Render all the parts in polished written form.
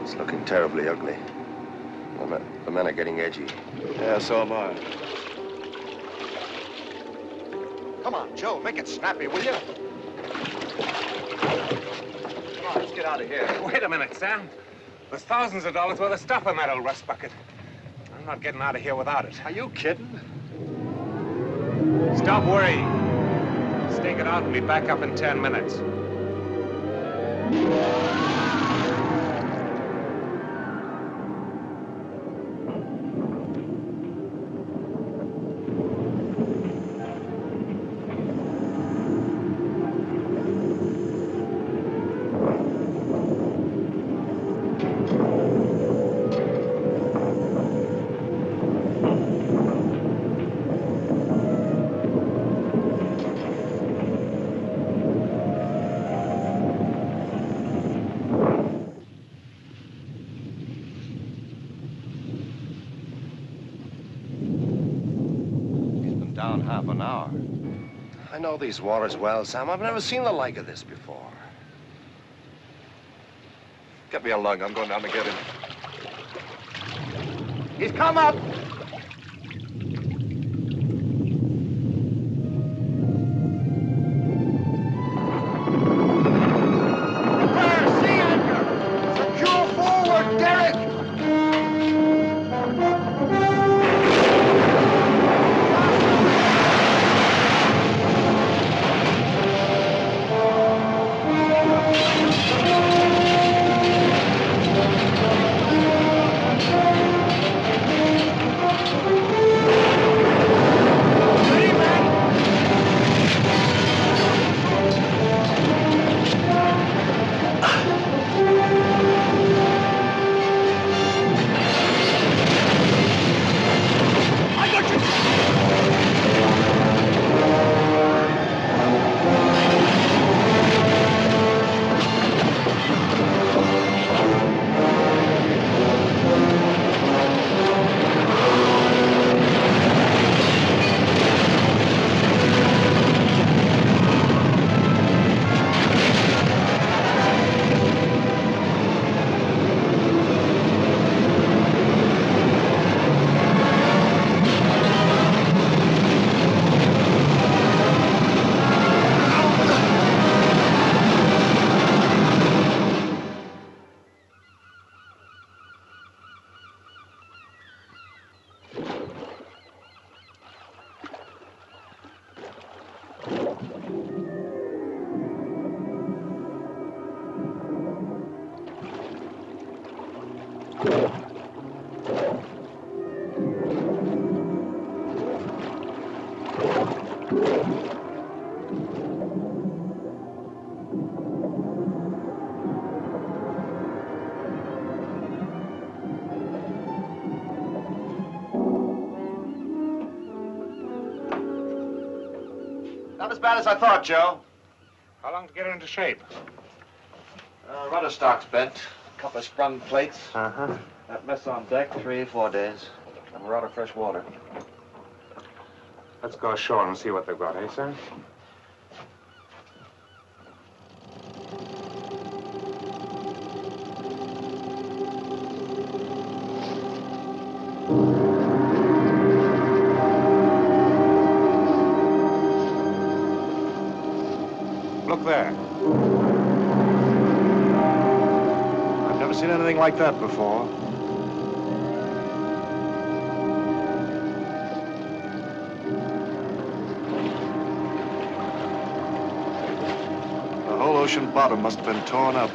It's looking terribly ugly. The men are getting edgy. Yeah, so am I. Come on, Joe, make it snappy, will you? Come on, let's get out of here. Wait a minute, Sam. There's thousands of dollars worth of stuff in that old rust bucket. I'm not getting out of here without it. Are you kidding? Stop worrying. Stake it out and be back up in 10 minutes. Down half an hour. I know these waters well, Sam. I've never seen the like of this before. Get me a lug. I'm going down to get him. He's come up! Prepare, sea anchor! Secure forward, Derek! Not as bad as I thought, Joe. How long to get it into shape? Rudder stock's bent. A couple of sprung plates. Uh-huh. That mess on deck, 3 or 4 days. And we're out of fresh water. Let's go ashore and see what they've got, eh, sir? Look there. I've never seen anything like that before. The whole ocean bottom must have been torn up.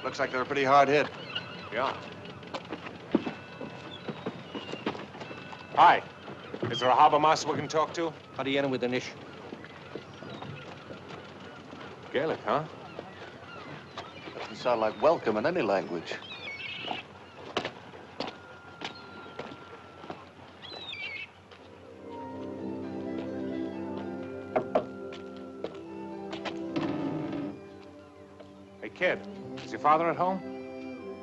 Looks like they're pretty hard hit. Yeah. Hi. Is there a harbor master we can talk to? How do you enter with an ish? Gaelic, huh? Doesn't sound like welcome in any language. Hey, kid. Red. Is your father at home?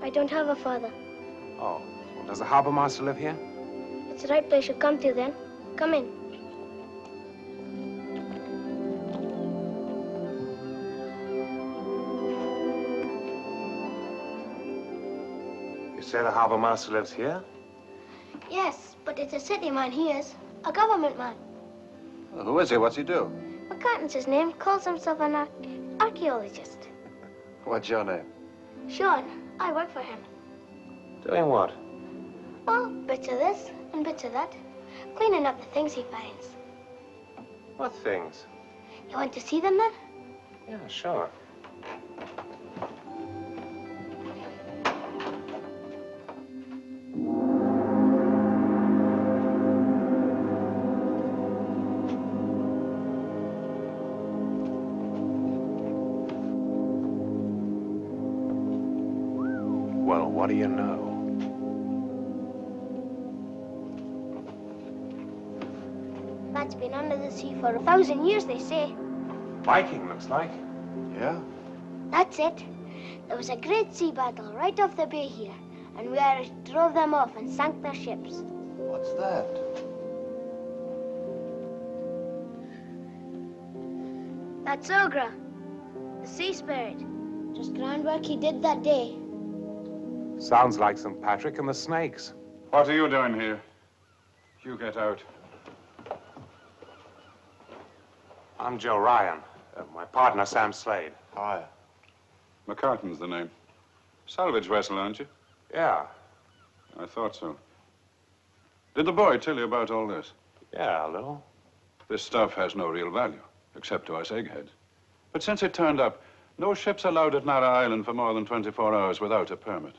I don't have a father. Oh. Well, does the harbor master live here? It's the right place you come to then. Come in. You say the harbor master lives here? Yes, but it's a city man he is. A government man. Well, who is he? What's he do? McCartan's his name. Calls himself an archaeologist. What's your name? Sean, I work for him. Doing what? Well, bits of this and bits of that. Cleaning up the things he finds. What things? You want to see them then? Yeah, sure. Well, what do you know? That's been under the sea for 1,000 years, they say. Viking, looks like. Yeah? That's it. There was a great sea battle right off the bay here, and we Irish drove them off and sank their ships. What's that? That's Ogra, the sea spirit. Just groundwork he did that day. Sounds like St. Patrick and the snakes. What are you doing here? You get out. I'm Joe Ryan. My partner, Sam Slade. Hi. McCartan's the name. Salvage vessel, aren't you? Yeah. I thought so. Did the boy tell you about all this? Yeah, a little. This stuff has no real value, except to us eggheads. But since it turned up, no ship's allowed at Nara Island for more than 24 hours without a permit.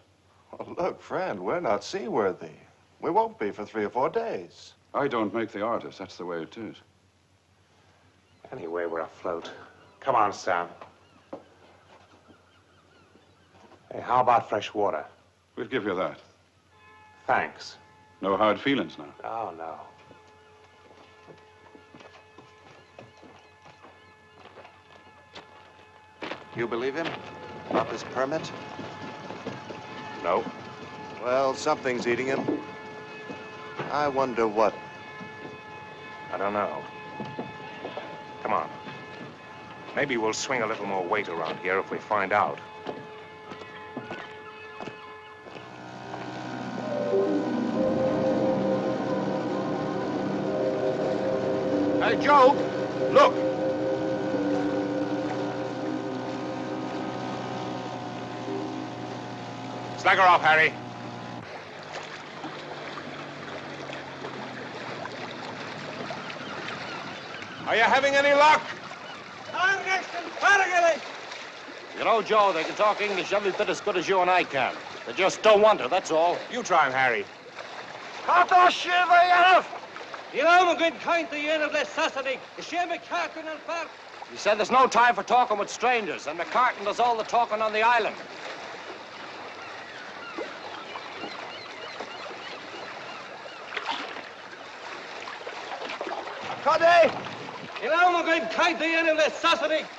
Well, look, friend, we're not seaworthy. We won't be for 3 or 4 days. I don't make the orders. That's the way it is. Anyway, we're afloat. Come on, Sam. Hey, how about fresh water? We'll give you that. Thanks. No hard feelings now. Oh, no. You believe him? About this permit? No. Well, something's eating him. I wonder what. I don't know. Come on. Maybe we'll swing a little more weight around here if we find out. Hey, Joe, look. Slag her off, Harry. Are you having any luck? You know, Joe, they can talk English every bit as good as you and I can. They just don't want to, that's all. You try him, Harry. He said there's no time for talking with strangers, and McCartan does all the talking on the island.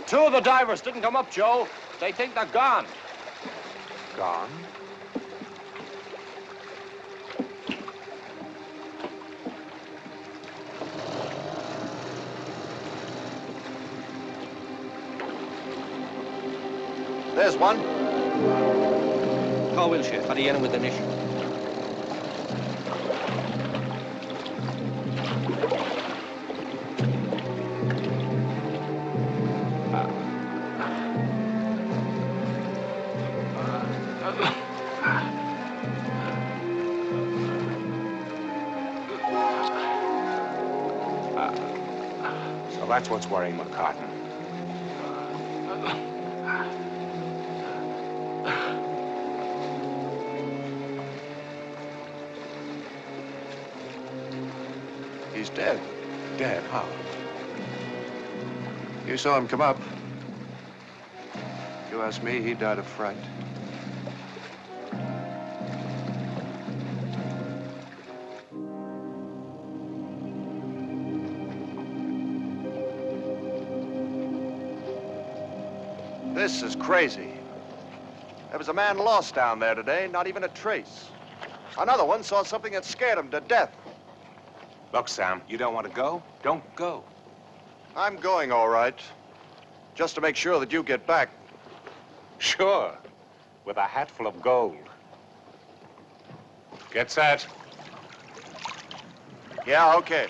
Two of the divers didn't come up, Joe. They think they're gone. Gone? There's one. How will she? How do you end with an issue? So that's what's worrying McCartan. He's dead. Dead, how? You saw him come up. You ask me, he died of fright. This is crazy. There was a man lost down there today, not even a trace. Another one saw something that scared him to death. Look, Sam, you don't want to go? Don't go. I'm going, all right. Just to make sure that you get back. Sure. With a hat full of gold. Get set. Yeah, okay.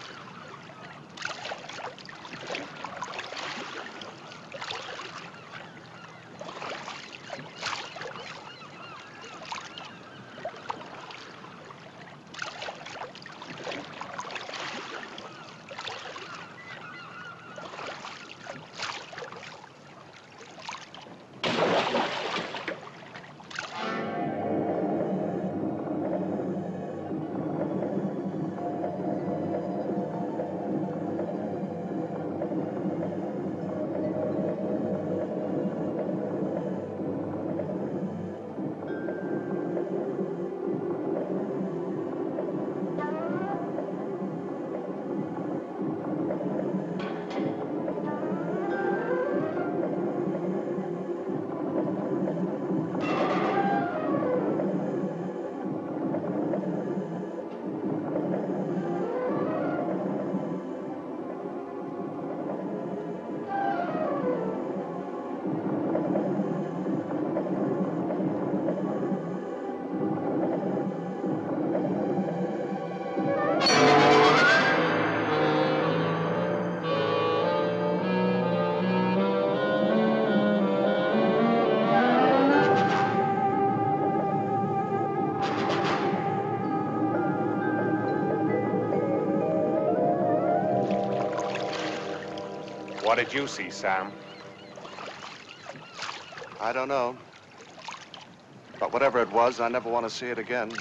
What did you see, Sam? I don't know. But whatever it was, I never want to see it again.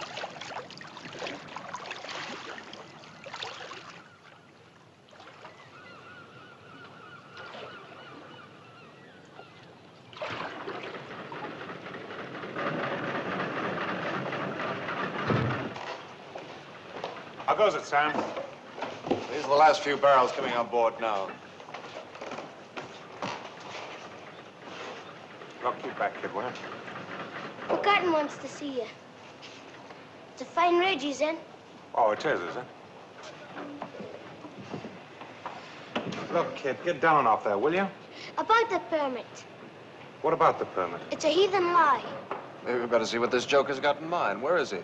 How goes it, Sam? These are the last few barrels coming on board now. Look, keep back, kid, will you? McCartan wants to see you. It's a fine ridge he's in. Oh, it is it? Look, kid, get down off there, will you? About the permit. What about the permit? It's a heathen lie. Maybe we better see what this joker's got in mind. Where is he?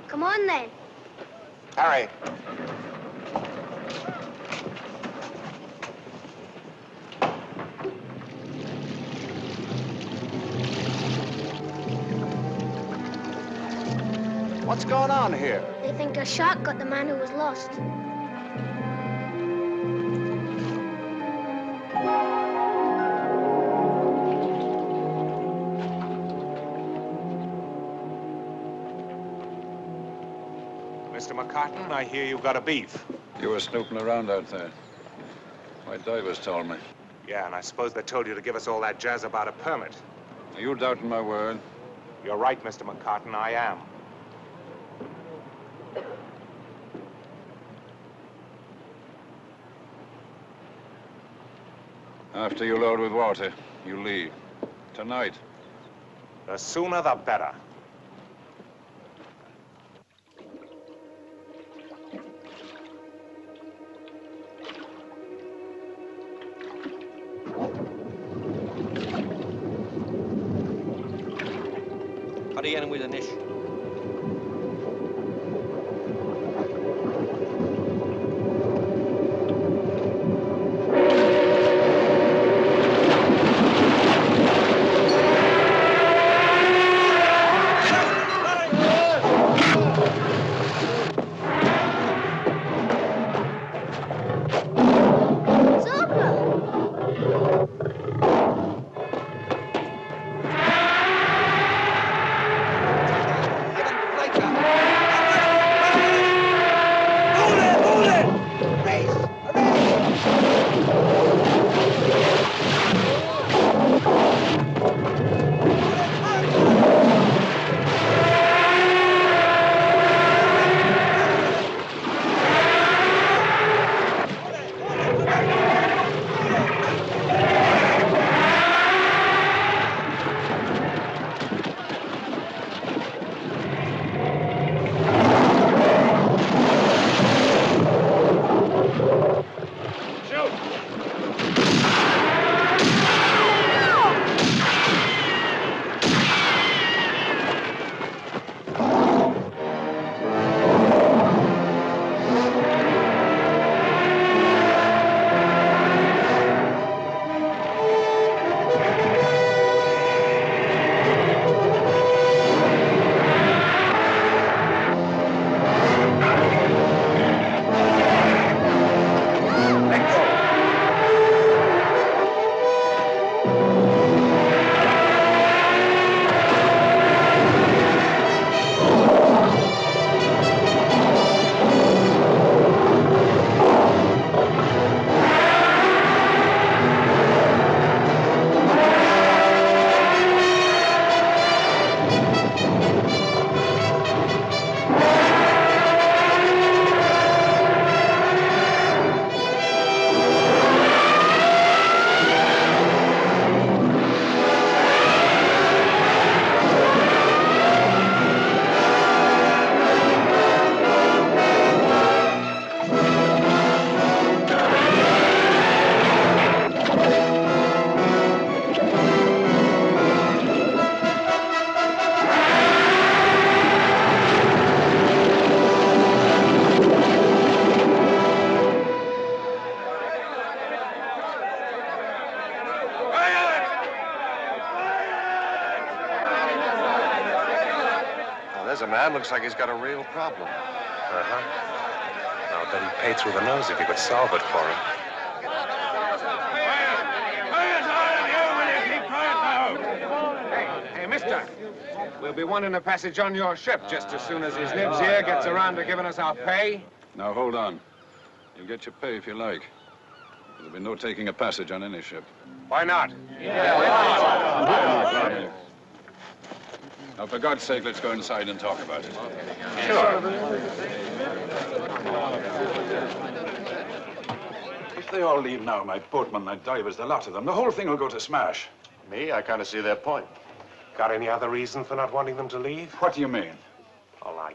Come on, then. Harry. What's going on here? They think a shark got the man who was lost. Mr. McCartan, I hear you've got a beef. You were snooping around out there. My divers told me. Yeah, and I suppose they told you to give us all that jazz about a permit. Are you doubting my word? You're right, Mr. McCartan, I am. After you load with water, you leave. Tonight. The sooner the better. How do you get in with the niche? there's a man. Looks like he's got a real problem. Uh-huh. I'll bet he'd pay through the nose if you could solve it for him. Hey, mister. We'll be wanting a passage on your ship just as soon as his nibs here gets around to giving us our pay. Now, hold on. You'll get your pay if you like. There'll be no taking a passage on any ship. Why not? Now, for God's sake, let's go inside and talk about it. Sure. If they all leave now, my boatmen, my divers, the lot of them, the whole thing will go to smash. Me, I kind of see their point. Got any other reason for not wanting them to leave? What do you mean? Oh,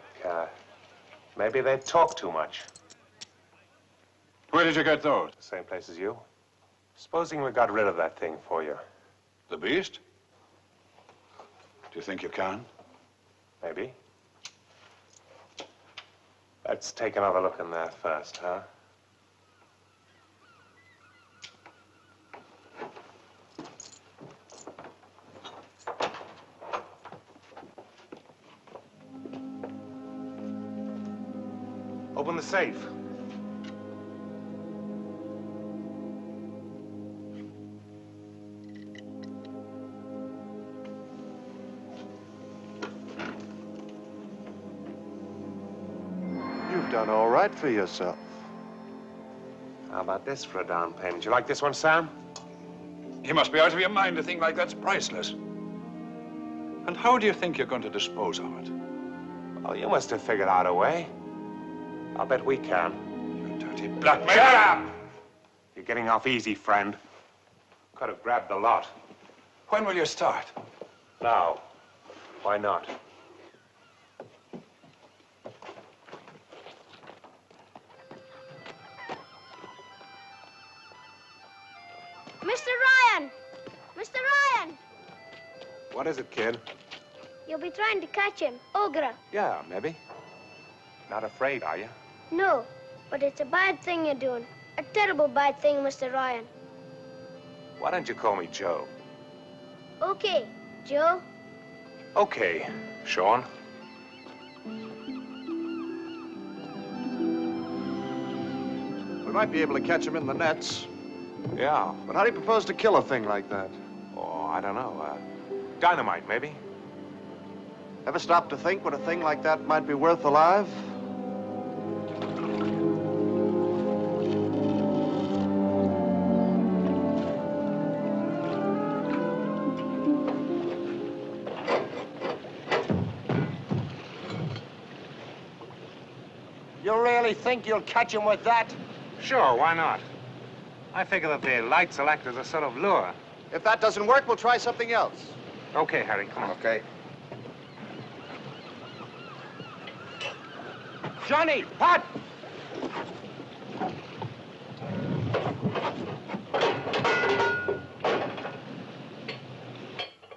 maybe they talk too much. Where did you get those? Same place as you. Supposing we got rid of that thing for you. The beast? Do you think you can? Maybe. Let's take another look in there first, huh? Open the safe. You've done all right for yourself. How about this for a down payment? You like this one, Sam? You must be out of your mind. A thing like that's priceless. And how do you think you're going to dispose of it? Oh, you must have figured out a way. I'll bet we can. You dirty blackmailer! Shut up! You're getting off easy, friend. Could have grabbed the lot. When will you start? Now. Why not? Mr. Ryan! Mr. Ryan! What is it, kid? You'll be trying to catch him, Ogre. Yeah, maybe. Not afraid, are you? No, but it's a bad thing you're doing. A terrible bad thing, Mr. Ryan. Why don't you call me Joe? Okay, Joe. Okay, Sean. We might be able to catch him in the nets. Yeah. But how do you propose to kill a thing like that? Oh, I don't know. Dynamite, maybe? Ever stop to think what a thing like that might be worth alive? You really think you'll catch him with that? Sure, why not? I figure that the lights will act as a sort of lure. If that doesn't work, we'll try something else. Okay, Harry, come on. Okay. Johnny, Pat!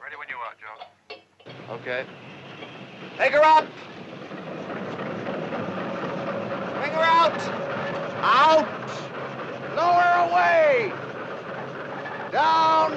Ready when you are, Joe. Okay. Take her up! Bring her out! Out! Lower away! Down!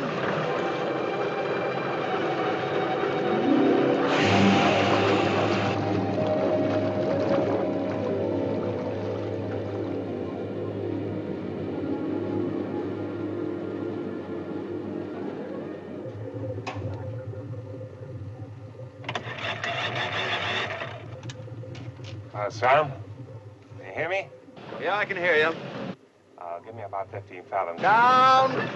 Sam? Can you hear me? Yeah, I can hear you. Give me about 15 fathoms. Down!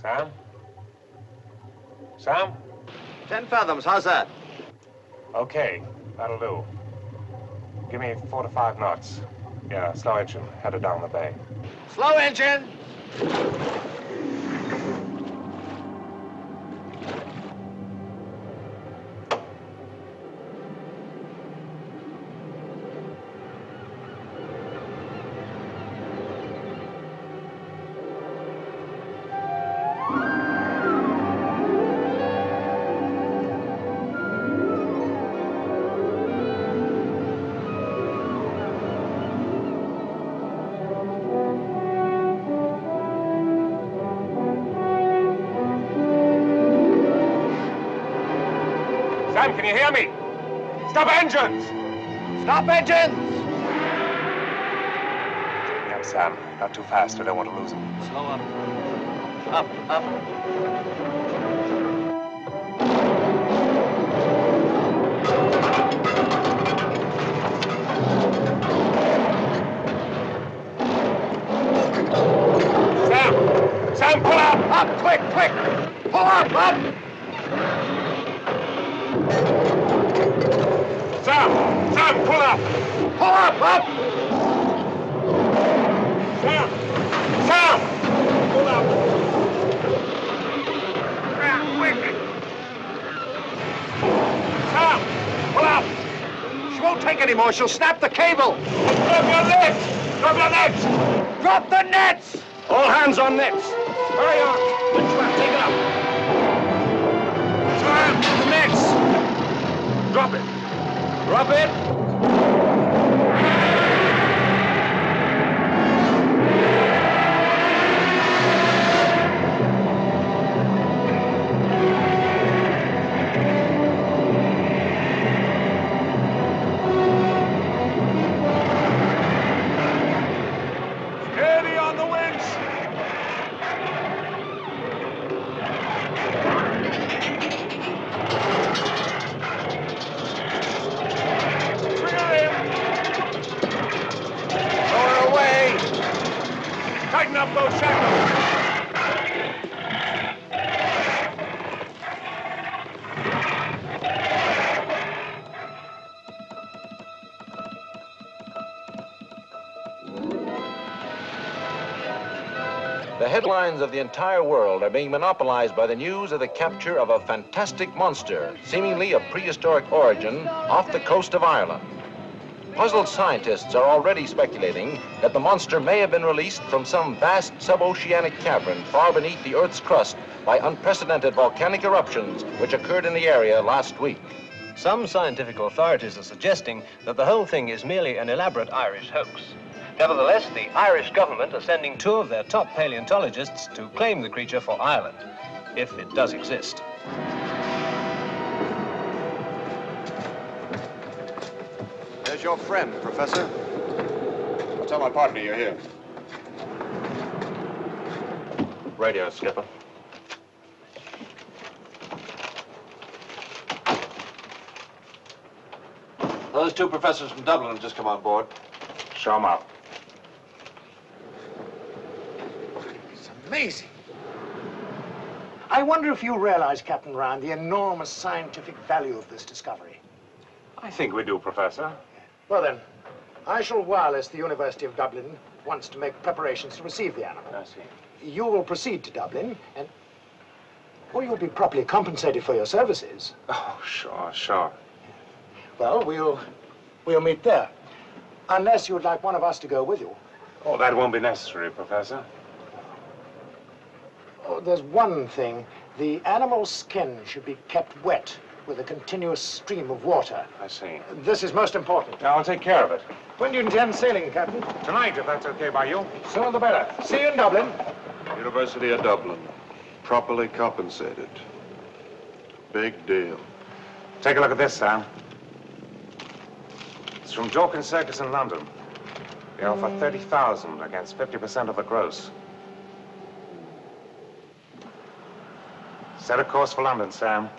Sam? Sam? 10 fathoms, how's that? Okay, that'll do. Give me 4 to 5 knots. Yeah, slow engine, headed down the bay. Slow engine! Sam, can you hear me? Stop engines! Stop engines! Yeah, Sam. Not too fast. I don't want to lose him. Slow up. Up. Sam, pull up! Up, quick! Pull up! Sam, pull up! Pull up! Sam, pull up! Quick! Sam, pull up! She won't take any more. She'll snap the cable. Drop your nets! Drop your nets! Drop the nets! All hands on nets. Hurry on! Winchman, take it up. Sam, the nets! Drop it! Drop it. Steady on the winch! Lower away. Tighten up those shackles! The headlines of the entire world are being monopolized by the news of the capture of a fantastic monster, seemingly of prehistoric origin, off the coast of Ireland. Puzzled scientists are already speculating that the monster may have been released from some vast suboceanic cavern far beneath the Earth's crust by unprecedented volcanic eruptions which occurred in the area last week. Some scientific authorities are suggesting that the whole thing is merely an elaborate Irish hoax. Nevertheless, the Irish government are sending 2 of their top paleontologists to claim the creature for Ireland, if it does exist. There's your friend, Professor. I'll tell my partner you're here. Radio, Skipper. Those 2 professors from Dublin have just come on board. Show 'em up. It's amazing. I wonder if you realize, Captain Ryan, the enormous scientific value of this discovery. I think we do, Professor. Well then, I shall wireless the University of Dublin once to make preparations to receive the animal. I see. You will proceed to Dublin and... well, you'll be properly compensated for your services. Oh, sure. Well, we'll meet there. Unless you would like one of us to go with you. Oh, that won't be necessary, Professor. Oh, there's one thing. The animal's skin should be kept wet with a continuous stream of water. I see. This is most important. Now, I'll take care of it. When do you intend sailing, Captain? Tonight, if that's okay by you. Sooner the better. See you in Dublin. University of Dublin. Properly compensated. Big deal. Take a look at this, Sam. It's from Dawkins Circus in London. They offer 30,000 against 50% of the gross. Set a course for London, Sam.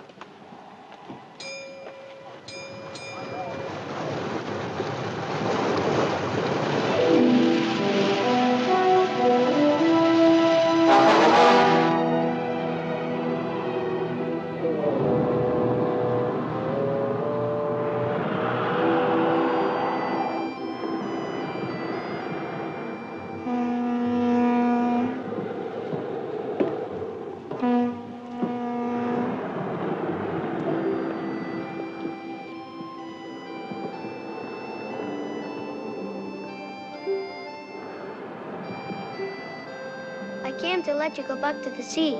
I came to let you go back to the sea.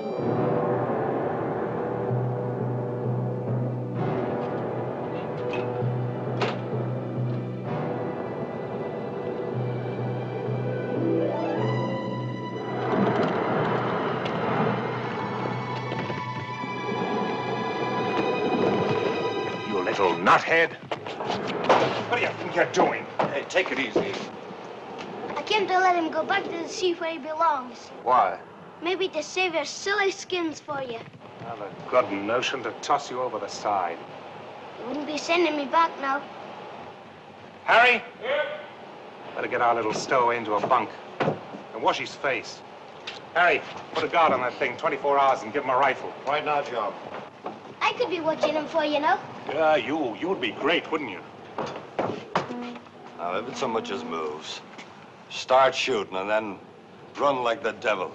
little nuthead. What do you think you're doing? Hey, take it easy. I came to let him go back to the sea where he belongs. Why? Maybe to save your silly skins for you. Well, a good notion to toss you over the side. You wouldn't be sending me back now. Harry? Here? Better get our little stowaway into a bunk and wash his face. Harry, put a guard on that thing 24 hours and give him a rifle. Right now, Joe. I could be watching him for you now. Yeah, you'd be great, wouldn't you? Now, if it so much as moves, start shooting and then run like the devil.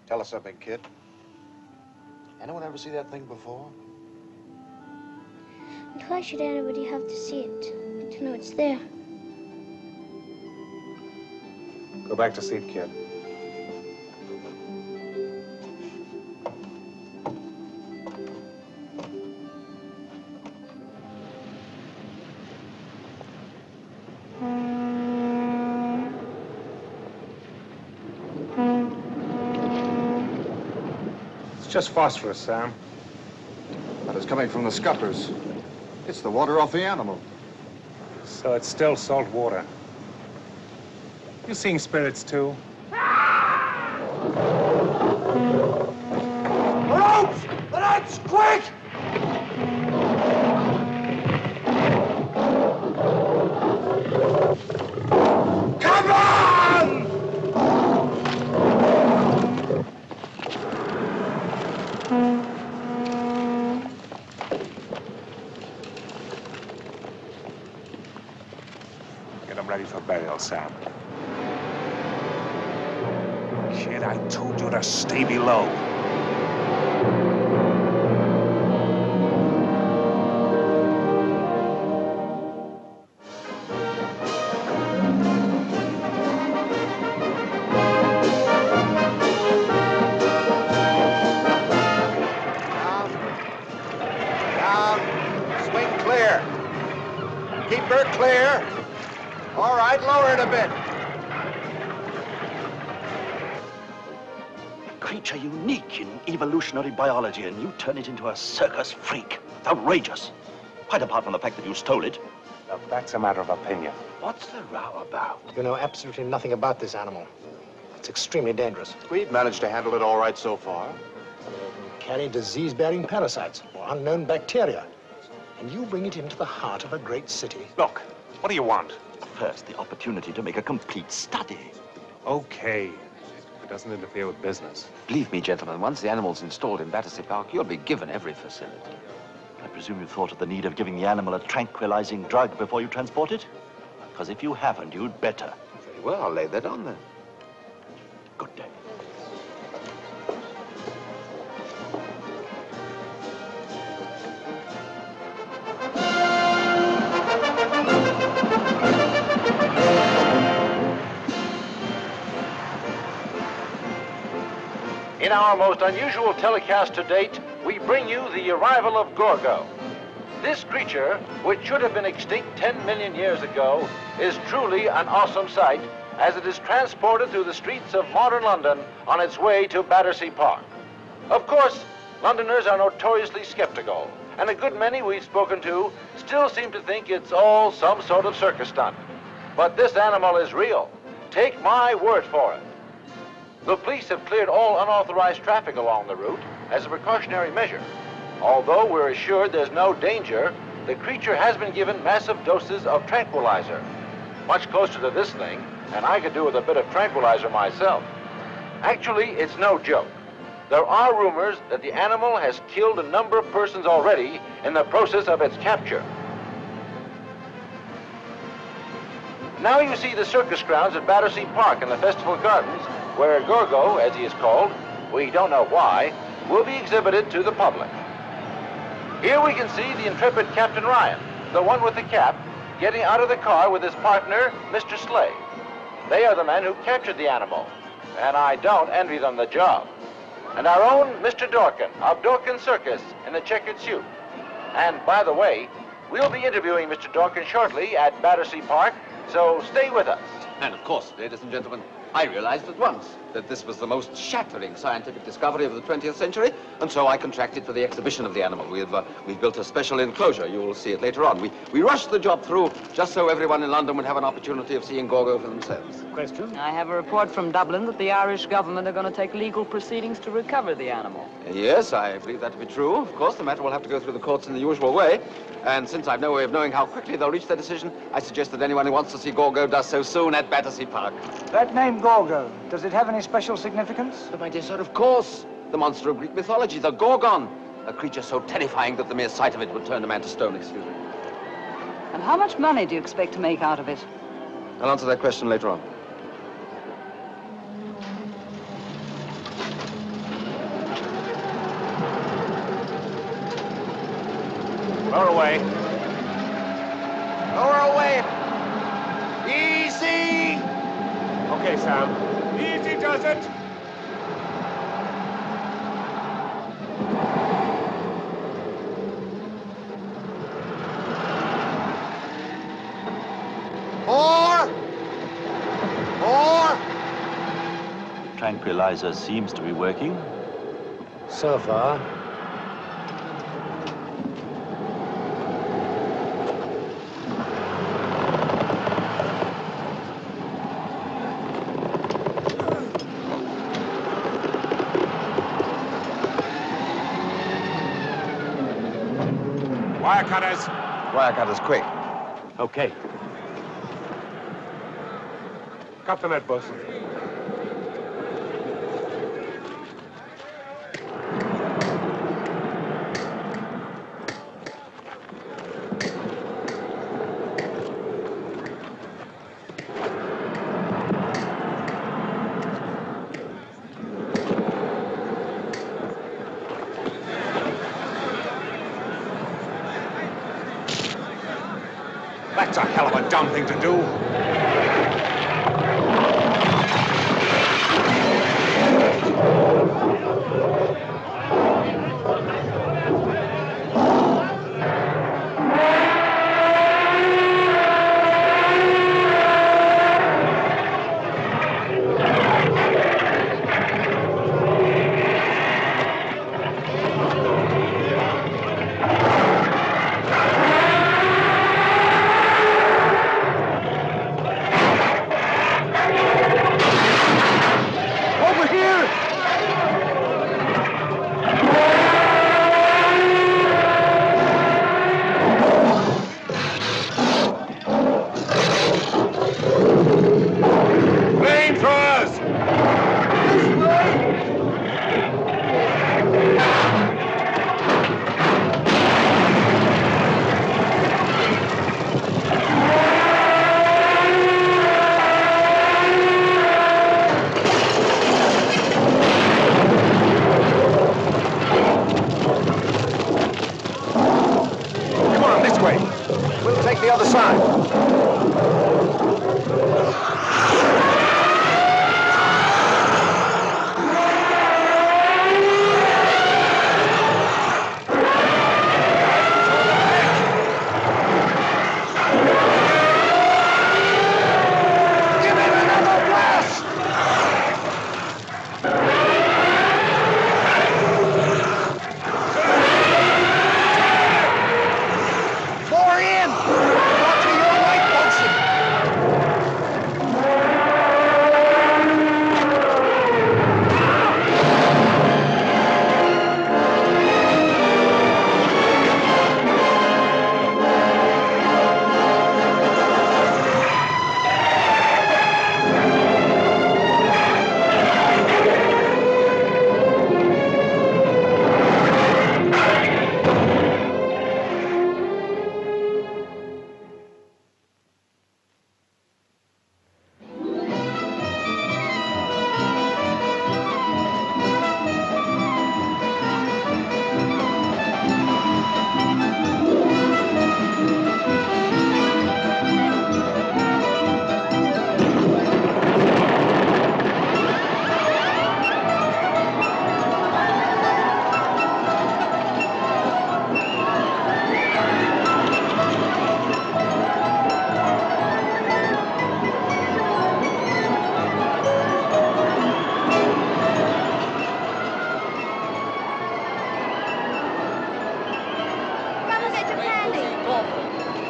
Tell us something, kid. Anyone ever see that thing before? And why should anybody have to see it to know it's there? Go back to sleep, kid. It's just phosphorus, Sam. That is coming from the scuppers. It's the water off the animal. So it's still salt water. You seeing spirits, too? Ropes! The nuts, quick! Come on! Get them ready for burial, Sam. Kid, I told you to stay below. Down. Swing clear. Keep her clear. All right, lower it a bit. Creature unique in evolutionary biology, and you turn it into a circus freak. It's outrageous. Quite apart from the fact that you stole it. Now, that's a matter of opinion. What's the row about? You know absolutely nothing about this animal. It's extremely dangerous. We've managed to handle it all right so far. Carry disease-bearing parasites or unknown bacteria. And you bring it into the heart of a great city. Look, what do you want? First, the opportunity to make a complete study. Okay. If it doesn't interfere with business. Believe me, gentlemen, once the animal's installed in Battersea Park, you'll be given every facility. I presume you thought of the need of giving the animal a tranquilizing drug before you transport it? Because if you haven't, you'd better. Very well, I'll lay that on then. Good day. In our most unusual telecast to date, we bring you the arrival of Gorgo. This creature, which should have been extinct 10 million years ago, is truly an awesome sight as it is transported through the streets of modern London on its way to Battersea Park. Of course, Londoners are notoriously skeptical, and a good many we've spoken to still seem to think it's all some sort of circus stunt. But this animal is real. Take my word for it. The police have cleared all unauthorized traffic along the route as a precautionary measure. Although we're assured there's no danger, the creature has been given massive doses of tranquilizer. Much closer to this thing, and I could do with a bit of tranquilizer myself. Actually, it's no joke. There are rumors that the animal has killed a number of persons already in the process of its capture. Now you see the circus grounds at Battersea Park in the Festival Gardens, where Gorgo, as he is called, we don't know why, will be exhibited to the public. Here we can see the intrepid Captain Ryan, the one with the cap, getting out of the car with his partner, Mr. Slade. They are the men who captured the animal, and I don't envy them the job. And our own Mr. Dorkin of Dorkin Circus in the checkered suit. And by the way, we'll be interviewing Mr. Dorkin shortly at Battersea Park, so stay with us. And of course, ladies and gentlemen, I realized at once that this was the most shattering scientific discovery of the 20th century, and so I contracted for the exhibition of the animal. We've built a special enclosure. You will see it later on. We rushed the job through just so everyone in London would have an opportunity of seeing Gorgo for themselves. Question? I have a report from Dublin that the Irish government are going to take legal proceedings to recover the animal. Yes, I believe that to be true. Of course, the matter will have to go through the courts in the usual way. And since I've no way of knowing how quickly they'll reach their decision, I suggest that anyone who wants to see Gorgo does so soon at Battersea Park. That name Gorgo, does it have any special significance? But my dear sir, of course. The monster of Greek mythology, the Gorgon. A creature so terrifying that the mere sight of it would turn a man to stone, excuse me. And how much money do you expect to make out of it? I'll answer that question later on. Lower away. Lower away. Easy. Okay, Sam. Easy does it. More. Tranquilizer seems to be working. So far. Wire cutters. Wire cutters, quick. Okay. Cut the net, boss. That's a hell of a dumb thing to do. We'll take the other side. More in! Watch your right, Wilson!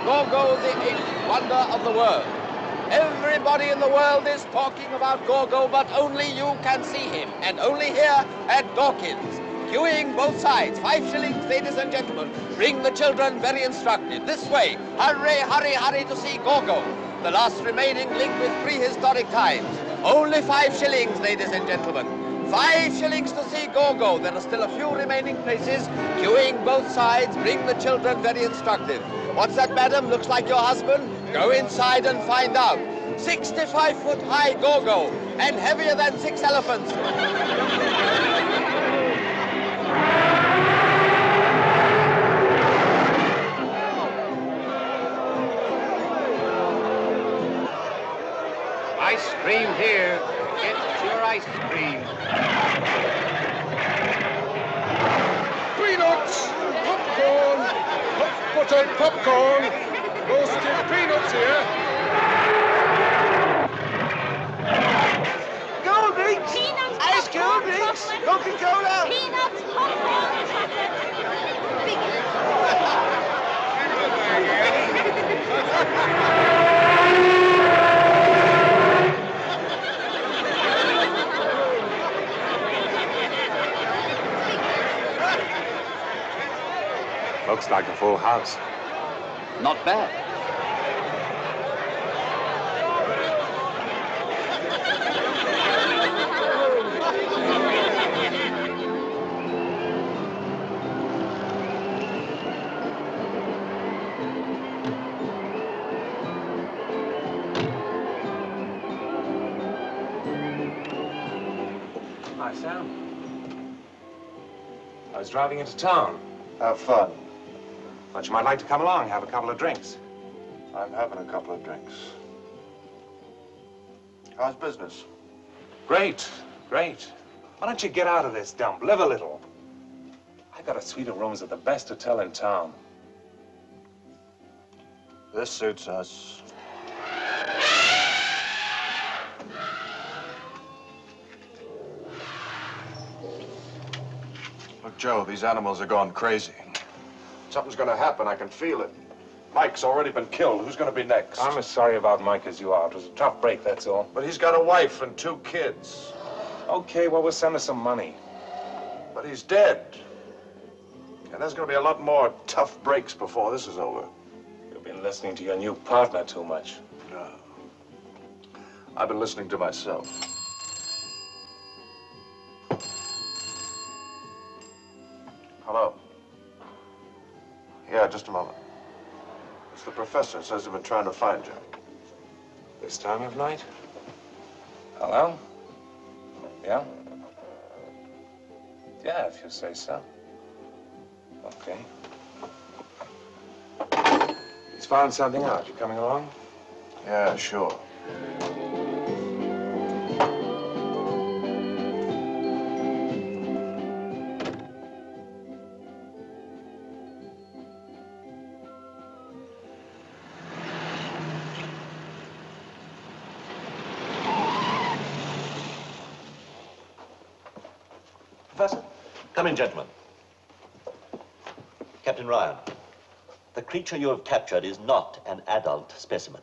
Gorgo, the eighth wonder of the world. Everybody in the world is talking about Gorgo, but only you can see him, and only here at Dawkins. Queuing both sides, 5 shillings, ladies and gentlemen. Bring the children, very instructive. This way, hurry, hurry, hurry to see Gorgo, the last remaining link with prehistoric times. Only 5 shillings, ladies and gentlemen. 5 shillings to see Gorgo. There are still a few remaining places. Queuing both sides, bring the children, very instructive. What's that, madam? Looks like your husband? Go inside and find out. 65-foot high Gorgo, and heavier than 6 elephants. Ice cream here. Get your ice cream. Peanuts! Popcorn! Hot buttered popcorn! Roasted peanuts here! Cool drinks! Peanuts, Ice cool popcorn, drinks! chocolate. Coca-Cola! Peanuts, popcorn, Looks like a full house. Not bad. Hi, Sam. I was driving into town. Have fun. Thought you might like to come along, have a couple of drinks. I'm having a couple of drinks. How's business? Great, great. Why don't you get out of this dump, live a little? I got a suite of rooms at the best hotel in town. This suits us. Look, Joe, these animals are going crazy. Something's gonna happen, I can feel it. Mike's already been killed. Who's gonna be next? I'm as sorry about Mike as you are. It was a tough break, that's all. But he's got a wife and 2 kids. Okay, well, we'll send her some money. But he's dead. And there's gonna be a lot more tough breaks before this is over. You've been listening to your new partner too much. No. I've been listening to myself. Hello? Yeah, just a moment. It's the professor. Says they've been trying to find you. This time of night? Hello? Yeah? Yeah, if you say so. Okay. He's found something out. You coming along? Yeah, sure. Professor, come in, gentlemen. Captain Ryan, the creature you have captured is not an adult specimen.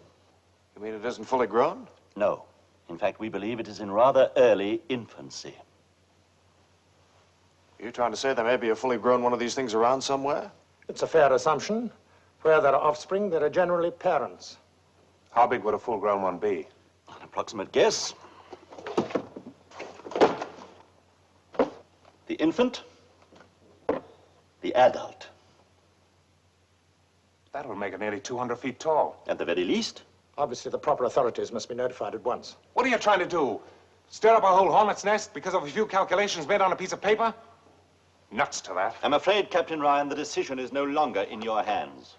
You mean it isn't fully grown? No. In fact, we believe it is in rather early infancy. Are you trying to say there may be a fully grown one of these things around somewhere? It's a fair assumption. Where there are offspring, there are generally parents. How big would a full-grown one be? An approximate guess. The infant, the adult. That'll make it nearly 200 feet tall. At the very least. Obviously, the proper authorities must be notified at once. What are you trying to do? Stir up a whole hornet's nest because of a few calculations made on a piece of paper? Nuts to that. I'm afraid, Captain Ryan, the decision is no longer in your hands.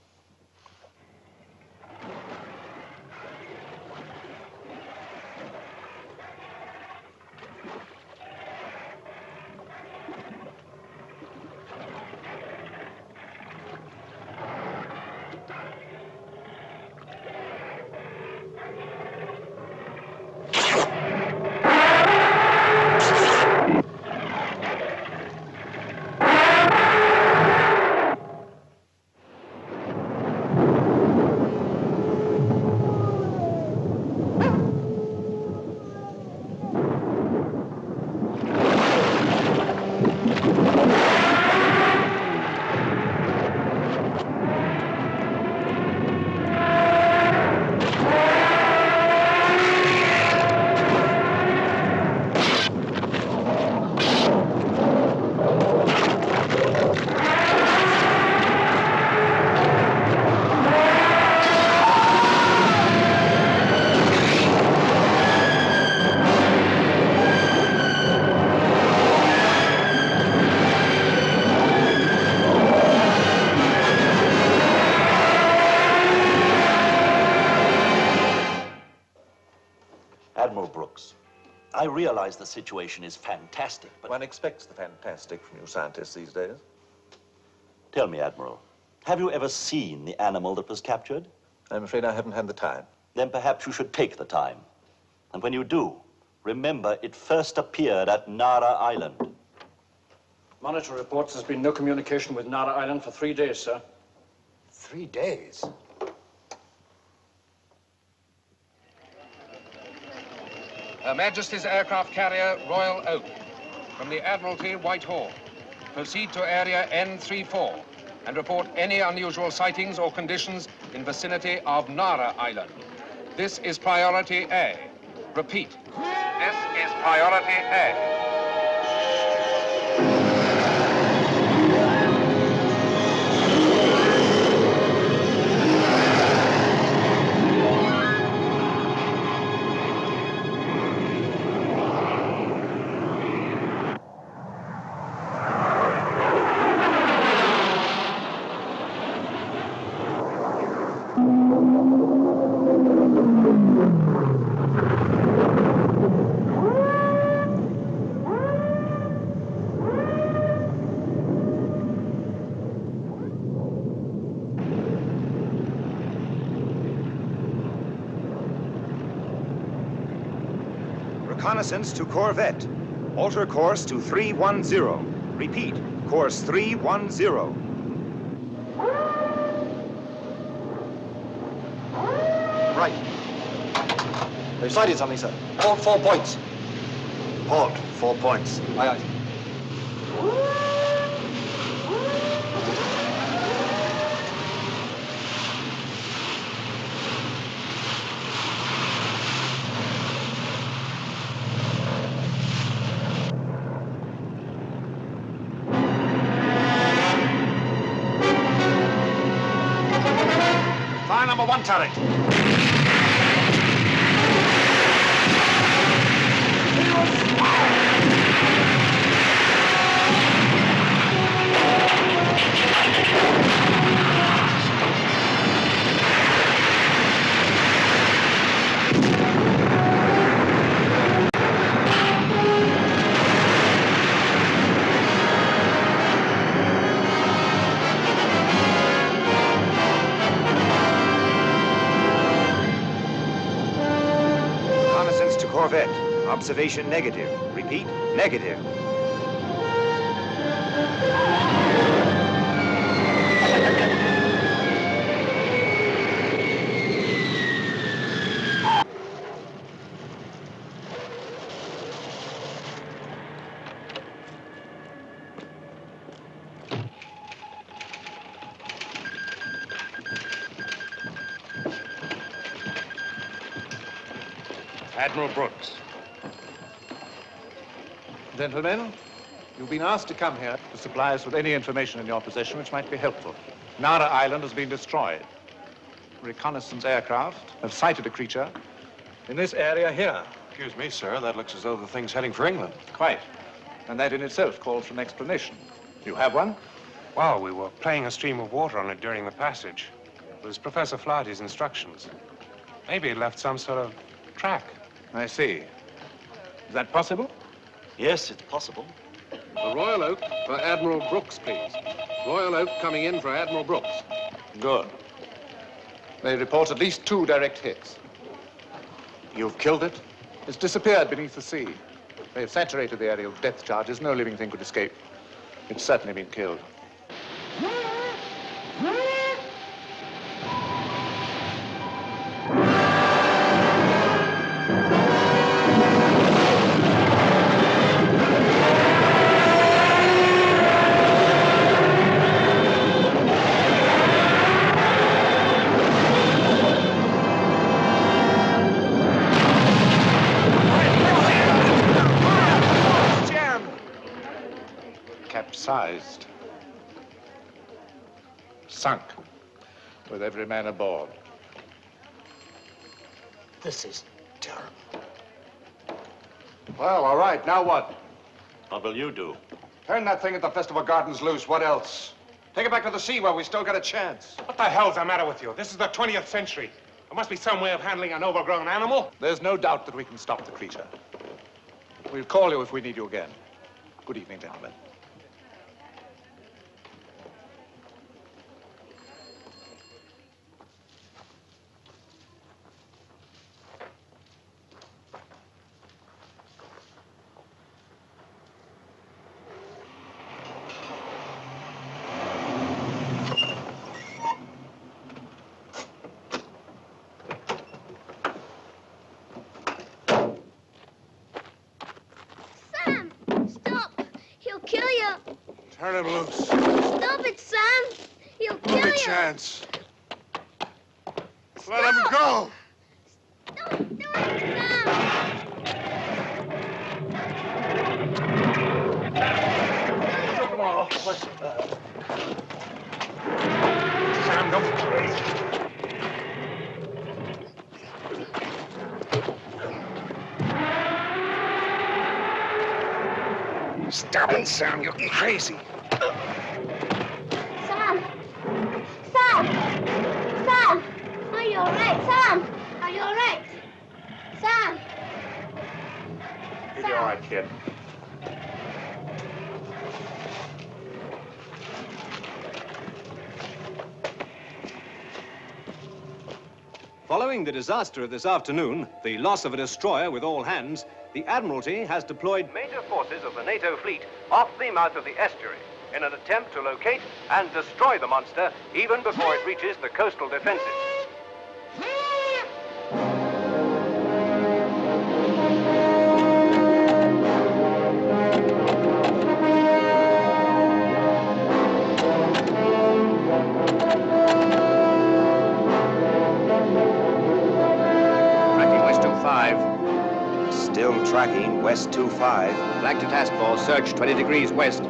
Admiral Brooks, I realize the situation is fantastic, but... One expects the fantastic from you scientists these days. Tell me, Admiral, have you ever seen the animal that was captured? I'm afraid I haven't had the time. Then perhaps you should take the time. And when you do, remember it first appeared at Nara Island. Monitor reports there's been no communication with Nara Island for 3 days, sir. 3 days? Her Majesty's aircraft carrier Royal Oak from the Admiralty Whitehall. Proceed to area N34 and report any unusual sightings or conditions in vicinity of Nara Island. This is priority A. Repeat. This is priority A. Reconnaissance to Corvette. Alter course to 310. Repeat, course 310. Right. They've sighted something, sir. Port 4 points. Port, 4 points. Aye, aye. Fire number 1 turret. Reconnaissance to Corvette. Observation negative. Repeat, negative. Admiral Brooks. Gentlemen, you've been asked to come here to supply us with any information in your possession which might be helpful. Nara Island has been destroyed. Reconnaissance aircraft have sighted a creature in this area here. Excuse me, sir. That looks as though the thing's heading for England. Quite. And that in itself calls for an explanation. You have one? Well, we were playing a stream of water on it during the passage. It was Professor Flaherty's instructions. Maybe it left some sort of track. I see. Is that possible? Yes, it's possible. The Royal Oak for Admiral Brooks, please. Royal Oak coming in for Admiral Brooks. Good. They report at least 2 direct hits. You've killed it? It's disappeared beneath the sea. They've saturated the area with depth charges. No living thing could escape. It's certainly been killed. Capsized. Sunk. With every man aboard. This is terrible. Well, all right. Now what? What will you do? Turn that thing at the Festival Gardens loose. What else? Take it back to the sea where we still got a chance. What the hell's the matter with you? This is the 20th century. There must be some way of handling an overgrown animal. There's no doubt that we can stop the creature. We'll call you if we need you again. Good evening, gentlemen. Sam, stop! He'll kill you. Turn him loose. Stop it, Sam. He'll kill Give me you. a chance. Let him go. Don't do it, Sam. Sam, don't be crazy. Stop it, Sam. You're crazy. Sam! Sam! Sam! Are you all right, Sam? Are you all right? Sam! You'll be all right, kid. Following the disaster of this afternoon, the loss of a destroyer with all hands, the Admiralty has deployed major forces of the NATO fleet off the mouth of the estuary in an attempt to locate and destroy the monster even before it reaches the coastal defenses. Tracking West 25. Still tracking West 25. Flag to task force, search 20 degrees west.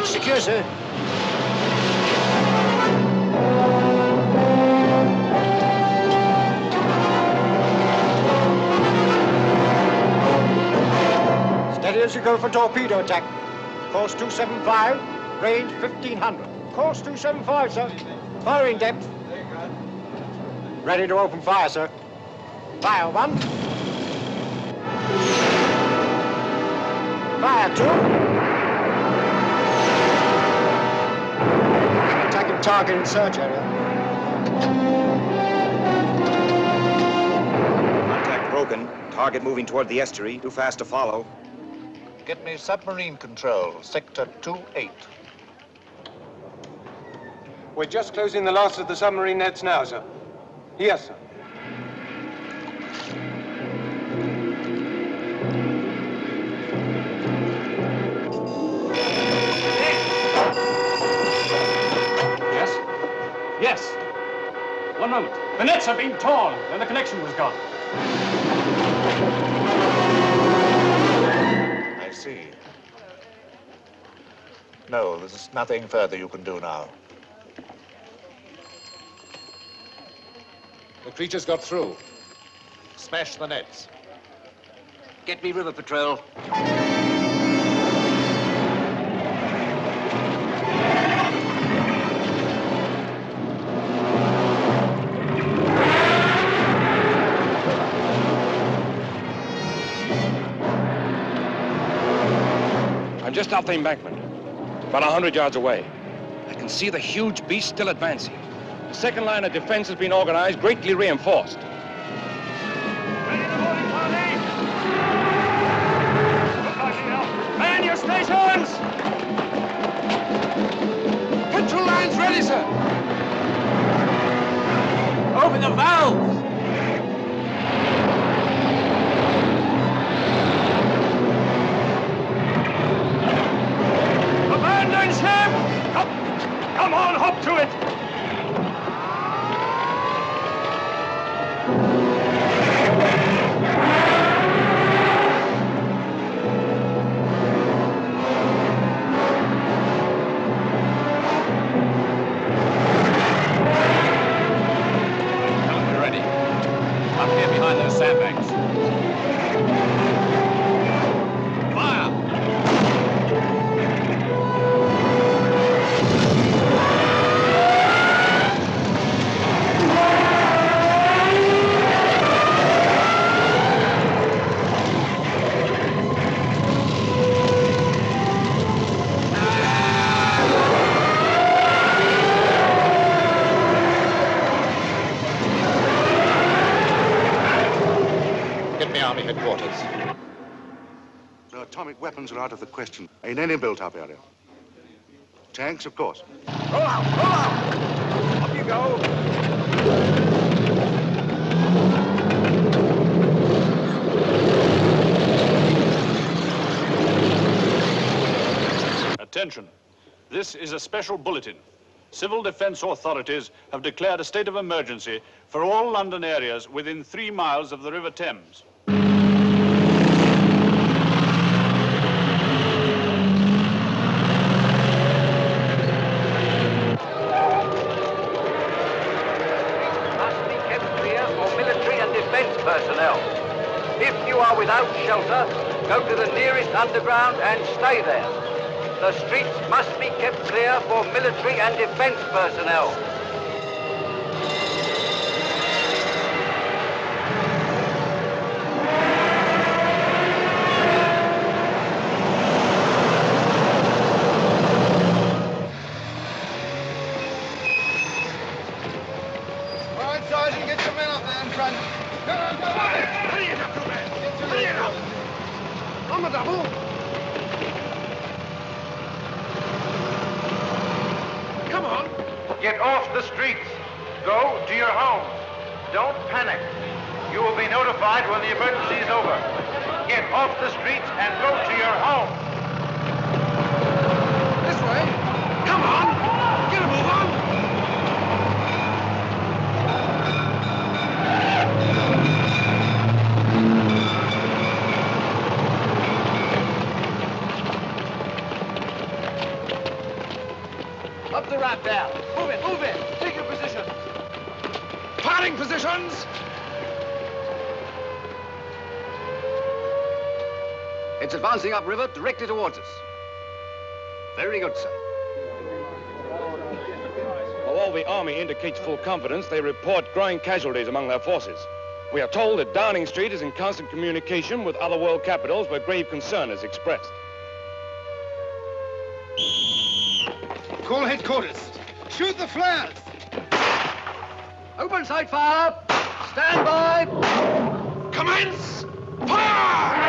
That's secure, sir. Steady as you go for torpedo attack. Course 275, range 1500. Course 275, sir. Firing depth. Ready to open fire, sir. Fire 1. Fire 2. Attacking target in search area. Contact broken. Target moving toward the estuary. Too fast to follow. Get me submarine control, sector 28. We're just closing the last of the submarine nets now, sir. Yes, sir. Yes. One moment. The nets have been torn, and the connection was gone. I see. No, there's nothing further you can do now. The creature's got through. Smash the nets. Get me river patrol. just off the embankment, about 100 yards away. I can see the huge beast still advancing. The second line of defense has been organized, greatly reinforced. Man your stations! Control lines ready, sir! Open the valves! Abandon ship! Come on, hop to it! Army headquarters. No, atomic weapons are out of the question. Ain't any built up area. Tanks, of course. Roll out! Roll out! Up you go! Attention. This is a special bulletin. Civil defense authorities have declared a state of emergency for all London areas within 3 miles of the River Thames. Personnel. If you are without shelter, go to the nearest underground and stay there. The streets must be kept clear for military and defense personnel. All right, Sergeant, get your men up there in front. Hurry it up, man! Hurry it up! On the double! Come on! Get off the streets. Go to your homes. Don't panic. You will be notified when the emergency is over. Get off the streets and go to your homes. This way! Come on! Get a move on! Up the ramp now. Move it, move it. Take your position. Parting positions! It's advancing upriver directly towards us. Very good, sir. Although the Army indicates full confidence, they report growing casualties among their forces. We are told that Downing Street is in constant communication with other world capitals where grave concern is expressed. Call headquarters. Shoot the flares! Open sight fire. Stand by. Commence! Fire!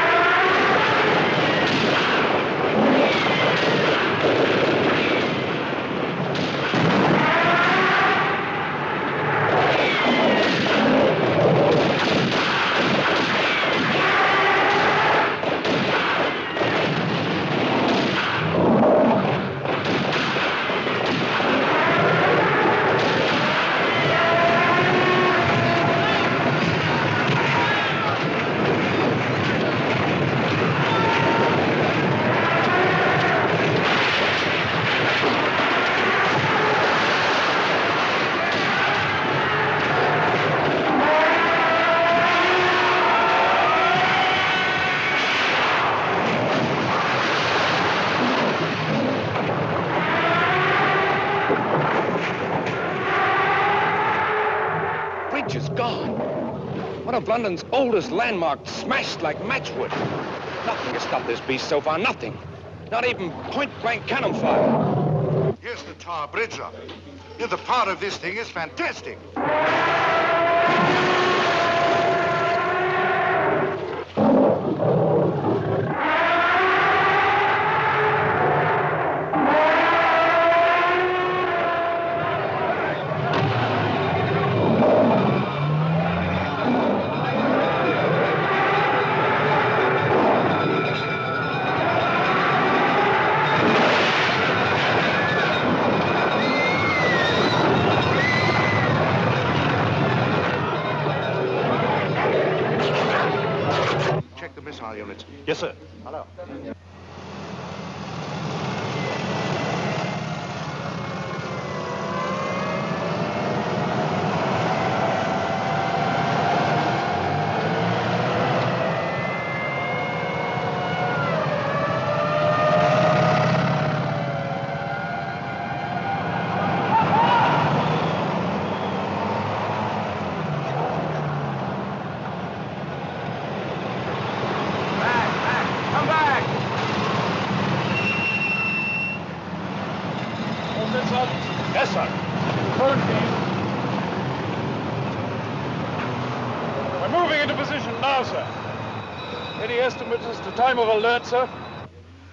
Is gone. One of London's oldest landmarks smashed like matchwood. Nothing has stopped this beast so far, nothing. Not even point-blank cannon fire. Here's the Tower Bridge up. Yeah, the power of this thing is fantastic. Check the missile units. Yes, sir. Hello. Come back! Yes, sir. We're moving into position now, sir. Any estimates as to time of alert, sir?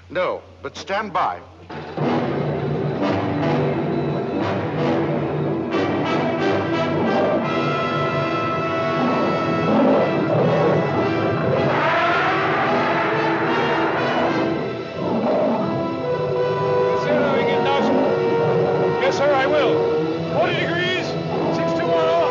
No, but stand by. Zeroing in now, sir. Yes, sir, I will. 40 degrees, 621.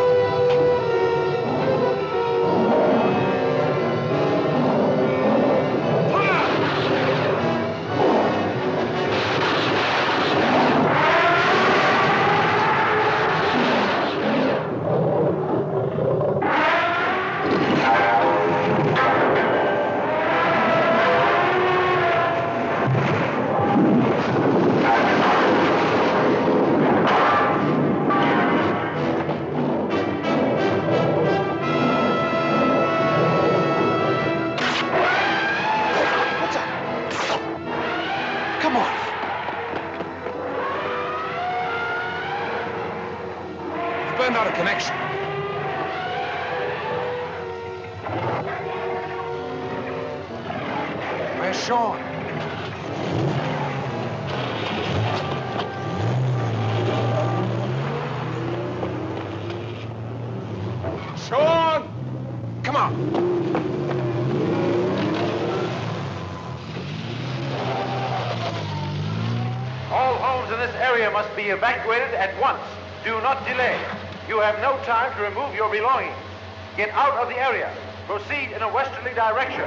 Come on. We've burned out a connection. Where's Sean? Sean! Come on. All homes in this area must be evacuated at once. Do not delay. You have no time to remove your belongings. Get out of the area. Proceed in a westerly direction.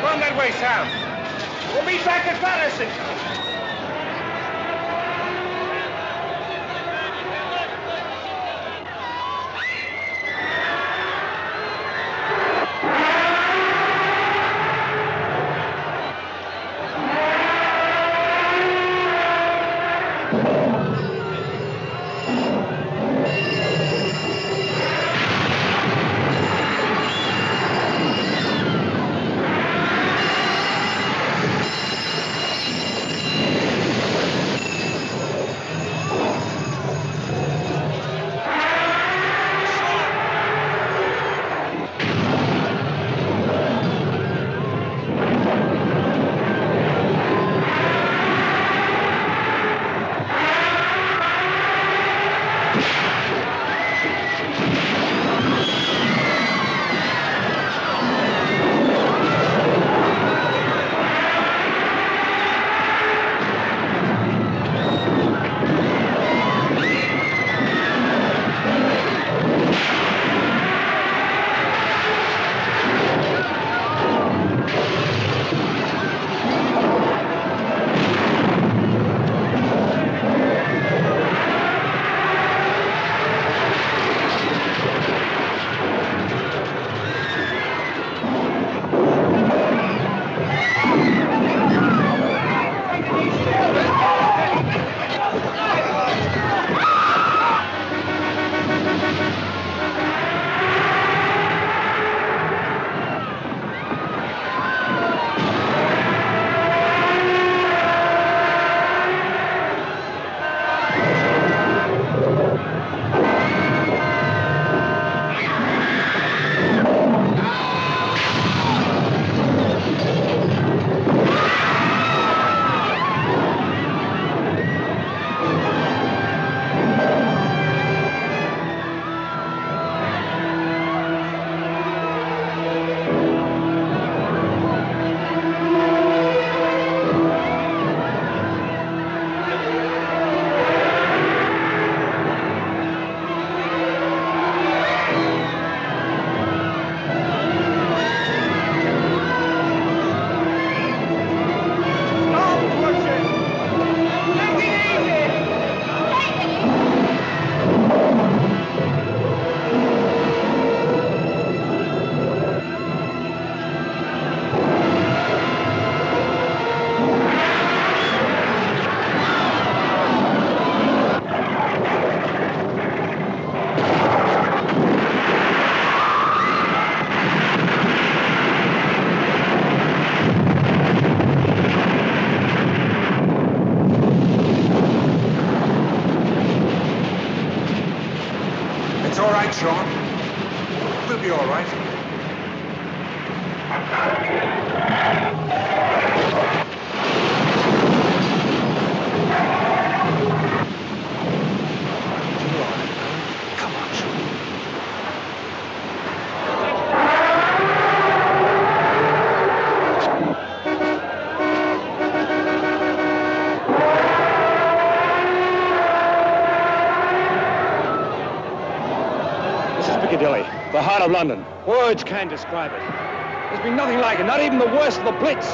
Run that way, Sam. We'll meet back at Patterson. We'll be all right. Piccadilly, the heart of London. Words can't describe it. There's been nothing like it, not even the worst of the Blitz.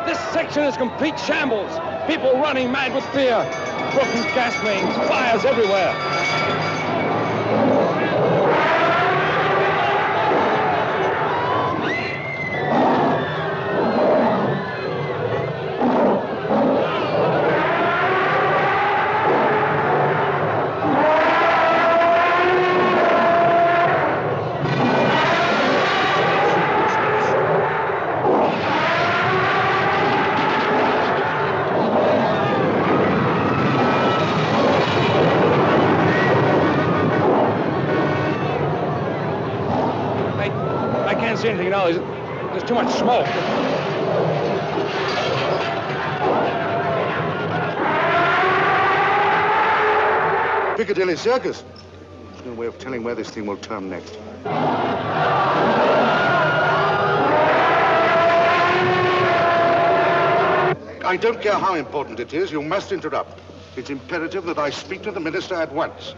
This section is complete shambles. People running mad with fear. Broken gas mains, fires everywhere. I can't see anything now. There's too much smoke. Piccadilly Circus. There's no way of telling where this thing will turn next. I don't care how important it is, you must interrupt. It's imperative that I speak to the minister at once.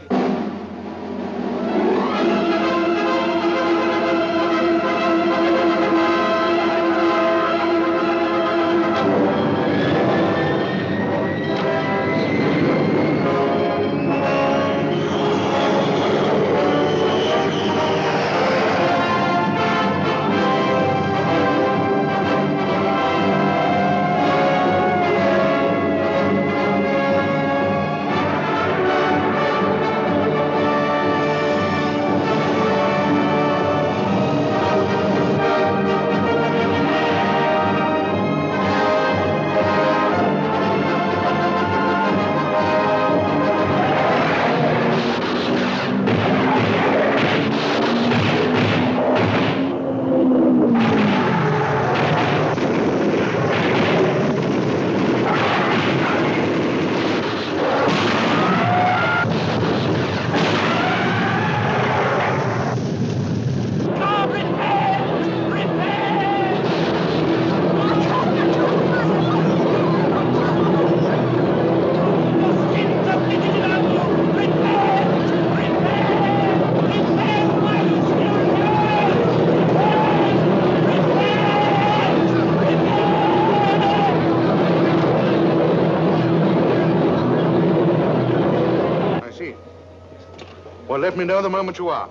Well, let me know the moment you are.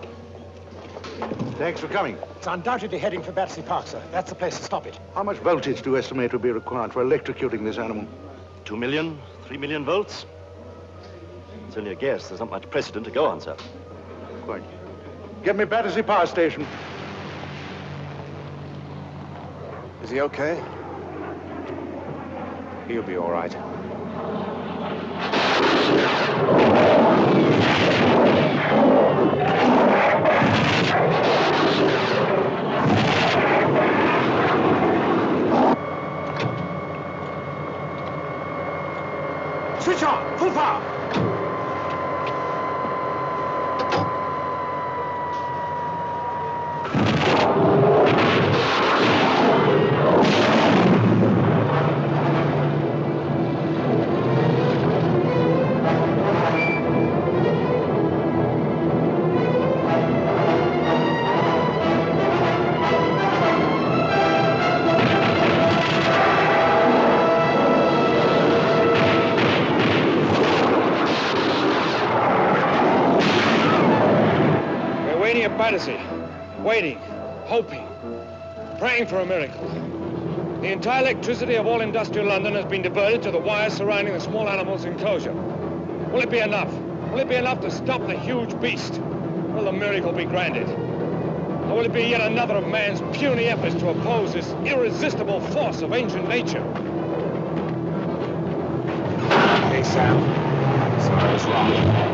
Thanks for coming. It's undoubtedly heading for Battersea Park, sir. That's the place to stop it. How much voltage do you estimate will be required for electrocuting this animal? 2 million, 3 million volts. It's only a guess. There's not much precedent to go on, sir. Quite. Get me Battersea Power Station. Is he okay? He'll be all right. Switch on, full power. Battersea, waiting, hoping, praying for a miracle. The entire electricity of all industrial London has been diverted to the wires surrounding the small animals' enclosure. Will it be enough? Will it be enough to stop the huge beast? Will the miracle be granted? Or will it be yet another of man's puny efforts to oppose this irresistible force of ancient nature? Hey, Sam. Something's wrong.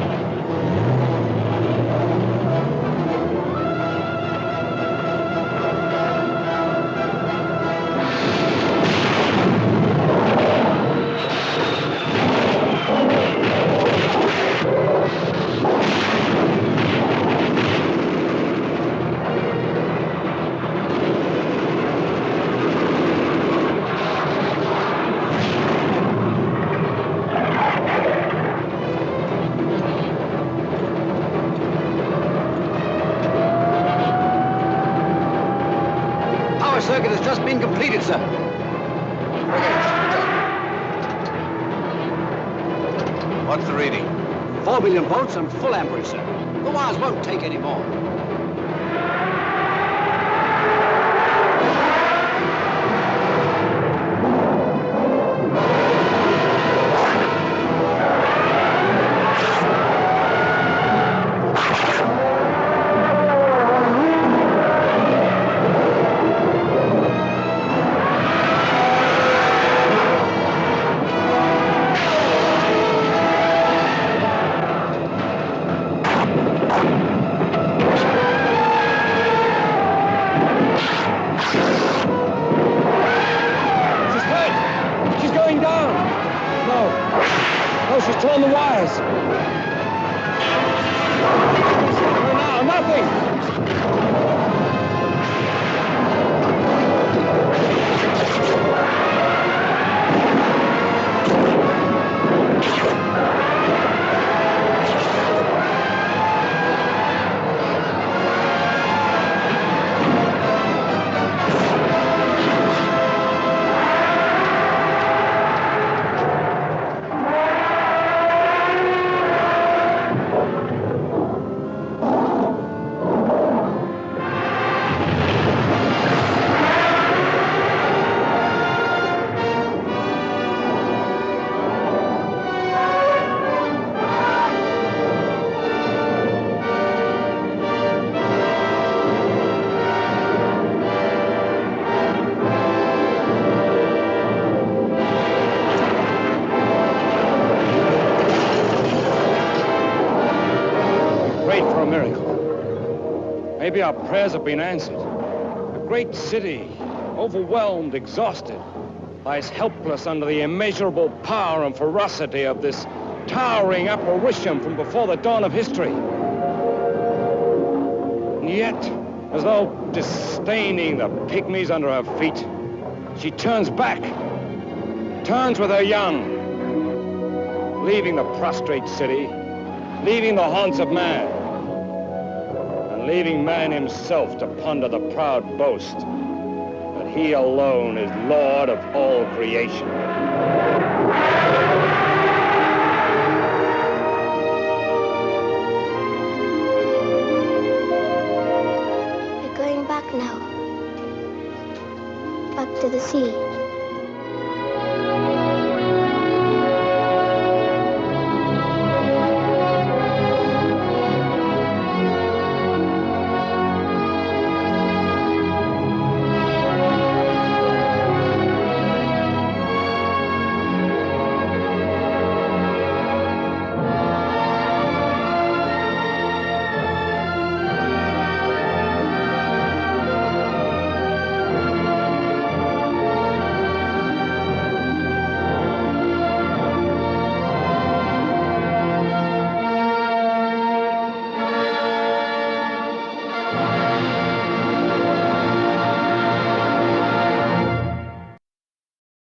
power circuit has just been completed, sir. What's the reading? 4 million volts and full amperage, sir. The wires won't take any more. No, she's torn the wires. Now, nothing. Maybe our prayers have been answered. A great city, overwhelmed, exhausted, lies helpless under the immeasurable power and ferocity of this towering apparition from before the dawn of history. And yet, as though disdaining the pygmies under her feet, she turns back, turns with her young, leaving the prostrate city, leaving the haunts of man, leaving man himself to ponder the proud boast that he alone is Lord of all creation. We're going back now. Back to the sea.